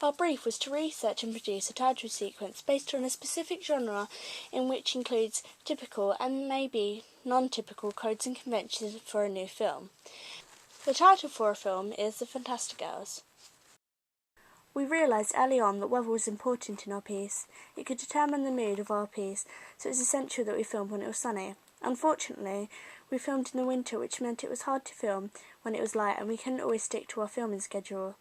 Our brief was to research and produce a title sequence based on a specific genre in which includes typical and maybe non-typical codes and conventions for a new film. The title for a film is The Fantastigirls. We realised early on that weather was important in our piece. It could determine the mood of our piece, so it was essential that we filmed when it was sunny. Unfortunately, we filmed in the winter, which meant it was hard to film when it was light and we couldn't always stick to our filming schedule.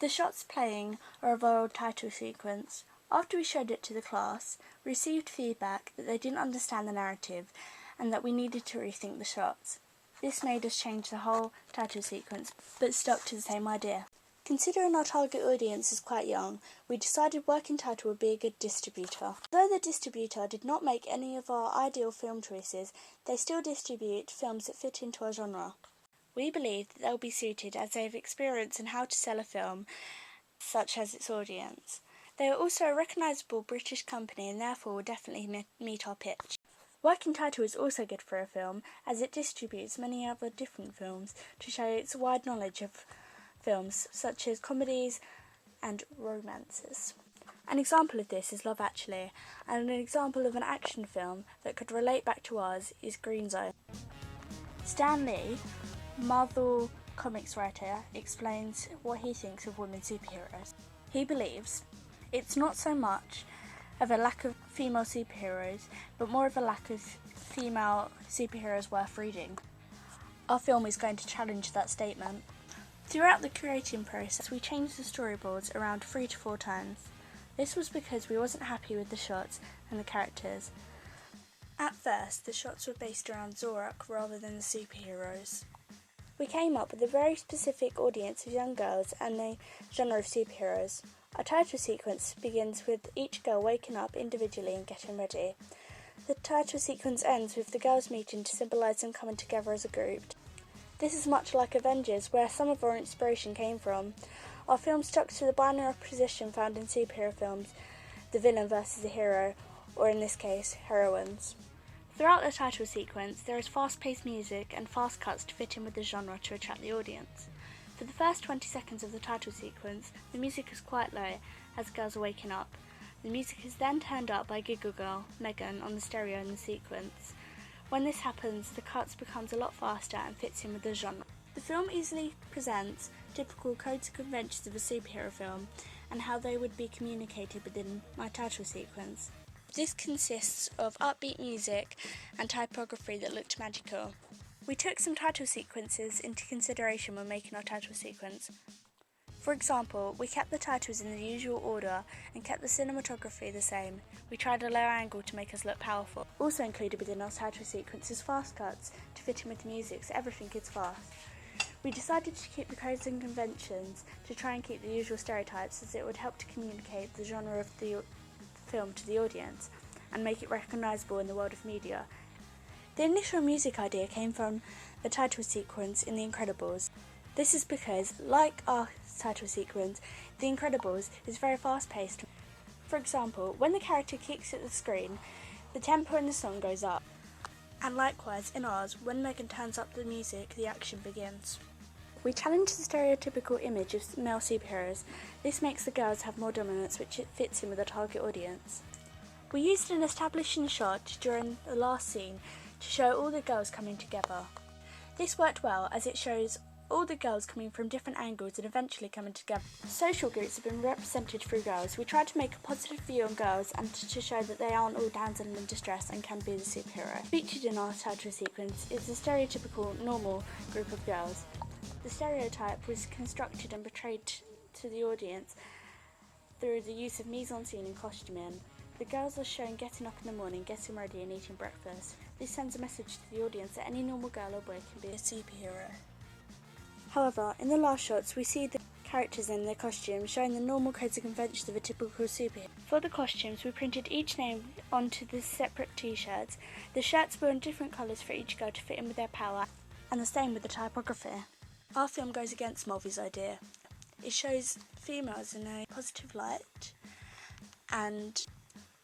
The shots playing are of our old title sequence. After we showed it to the class, we received feedback that they didn't understand the narrative and that we needed to rethink the shots. This made us change the whole title sequence, but stuck to the same idea. Considering our target audience is quite young, we decided Working Title would be a good distributor. Although the distributor did not make any of our ideal film choices, they still distribute films that fit into our genre. We believe that they'll be suited as they have experience in how to sell a film, such as its audience. They are also a recognisable British company and therefore will definitely meet our pitch. Working Title is also good for a film, as it distributes many other different films to show its wide knowledge of films such as comedies and romances. An example of this is Love Actually, and an example of an action film that could relate back to ours is Green Zone. Stan Lee, Marvel comics writer, explains what he thinks of women superheroes. He believes it's not so much of a lack of female superheroes, but more of a lack of female superheroes worth reading. Our film is going to challenge that statement. Throughout the creating process, we changed the storyboards around 3 to 4 times. This was because we wasn't happy with the shots and the characters. At first, the shots were based around Zorak rather than the superheroes. We came up with a very specific audience of young girls and the genre of superheroes. Our title sequence begins with each girl waking up individually and getting ready. The title sequence ends with the girls meeting to symbolise them coming together as a group. This is much like Avengers, where some of our inspiration came from. Our film stuck to the binary opposition found in superhero films, the villain versus the hero, or in this case, heroines. Throughout the title sequence, there is fast-paced music and fast cuts to fit in with the genre to attract the audience. For the first 20 seconds of the title sequence, the music is quite low as girls are waking up. The music is then turned up by Giggle Girl, Megan, on the stereo in the sequence. When this happens, the cuts becomes a lot faster and fits in with the genre. The film easily presents typical codes and conventions of a superhero film and how they would be communicated within my title sequence. This consists of upbeat music and typography that looked magical. We took some title sequences into consideration when making our title sequence. For example, we kept the titles in the usual order and kept the cinematography the same. We tried a low angle to make us look powerful. Also included within our title sequence is fast cuts to fit in with the music, so everything is fast. We decided to keep the codes and conventions to try and keep the usual stereotypes, as it would help to communicate the genre of the film to the audience and make it recognisable in the world of media. The initial music idea came from the title sequence in The Incredibles. This is because, like our title sequence, The Incredibles is very fast-paced. For example, when the character kicks at the screen, the tempo in the song goes up. And likewise, in ours, when Megan turns up the music, the action begins. We challenge the stereotypical image of male superheroes. This makes the girls have more dominance, which it fits in with the target audience. We used an establishing shot during the last scene to show all the girls coming together. This worked well, as it shows all the girls coming from different angles and eventually coming together. Social groups have been represented through girls. We tried to make a positive view on girls and to show that they aren't all damsel in distress and can be the superhero. Featured in our title sequence is the stereotypical normal group of girls. The stereotype was constructed and portrayed to the audience through the use of mise-en-scene and costuming. The girls are shown getting up in the morning, getting ready and eating breakfast. This sends a message to the audience that any normal girl or boy can be a superhero. However, in the last shots, we see the characters in their costumes, showing the normal codes and conventions of a typical superhero. For the costumes, we printed each name onto the separate t-shirts. The shirts were in different colours for each girl to fit in with their power, and the same with the typography. Our film goes against Mulvey's idea. It shows females in a positive light, and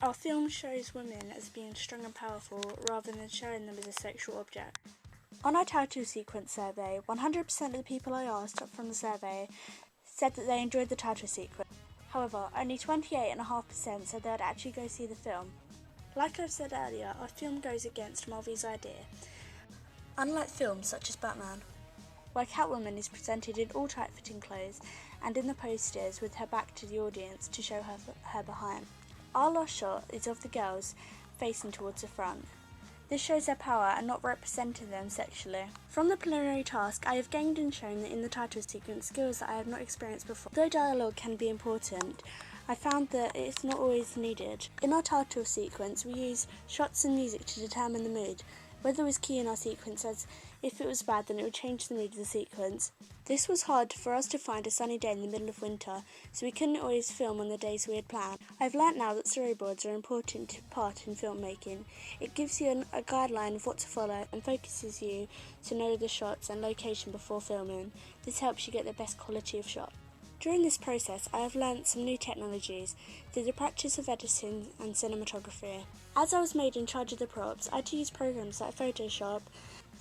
our film shows women as being strong and powerful rather than showing them as a sexual object. On our title sequence survey, 100% of the people I asked from the survey said that they enjoyed the title sequence. However, only 28.5% said they would actually go see the film. Like I've said earlier, our film goes against Marvel's idea. Unlike films such as Batman, where Catwoman is presented in all tight-fitting clothes and in the posters with her back to the audience to show her behind, our last shot is of the girls facing towards the front. This shows their power and not representing them sexually. From the preliminary task, I have gained and shown that in the title sequence skills that I have not experienced before. Though dialogue can be important, I found that it's not always needed. In our title sequence, we use shots and music to determine the mood. Weather was key in our sequence, as if it was bad then it would change the mood of the sequence. This was hard for us to find a sunny day in the middle of winter, so we couldn't always film on the days we had planned. I've learnt now that storyboards are an important part in filmmaking. It gives you a guideline of what to follow and focuses you to know the shots and location before filming. This helps you get the best quality of shot. During this process, I have learnt some new technologies through the practice of editing and cinematography. As I was made in charge of the props, I had to use programs like Photoshop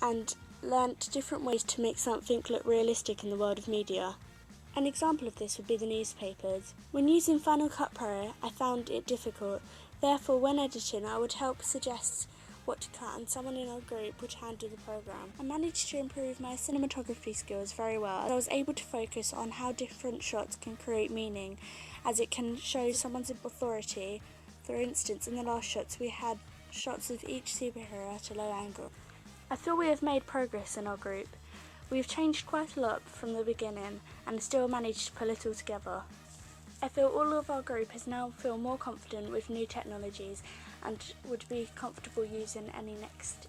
and learnt different ways to make something look realistic in the world of media. An example of this would be the newspapers. When using Final Cut Pro, I found it difficult. Therefore, when editing, I would help suggest what to cut and someone in our group would handle the program. I managed to improve my cinematography skills very well, as I was able to focus on how different shots can create meaning, as it can show someone's authority. For instance, in the last shots, we had shots of each superhero at a low angle. I feel we have made progress in our group. We have changed quite a lot from the beginning and still managed to pull it all together. I feel all of our group has now feel more confident with new technologies and would be comfortable using any next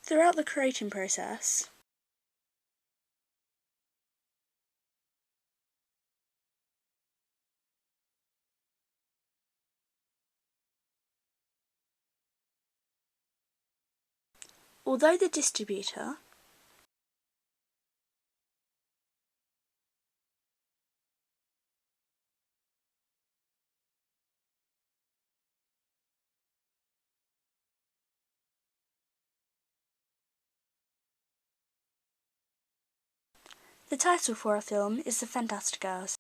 Throughout the creating process, although the distributor the title for a film is The Fantastic Hours.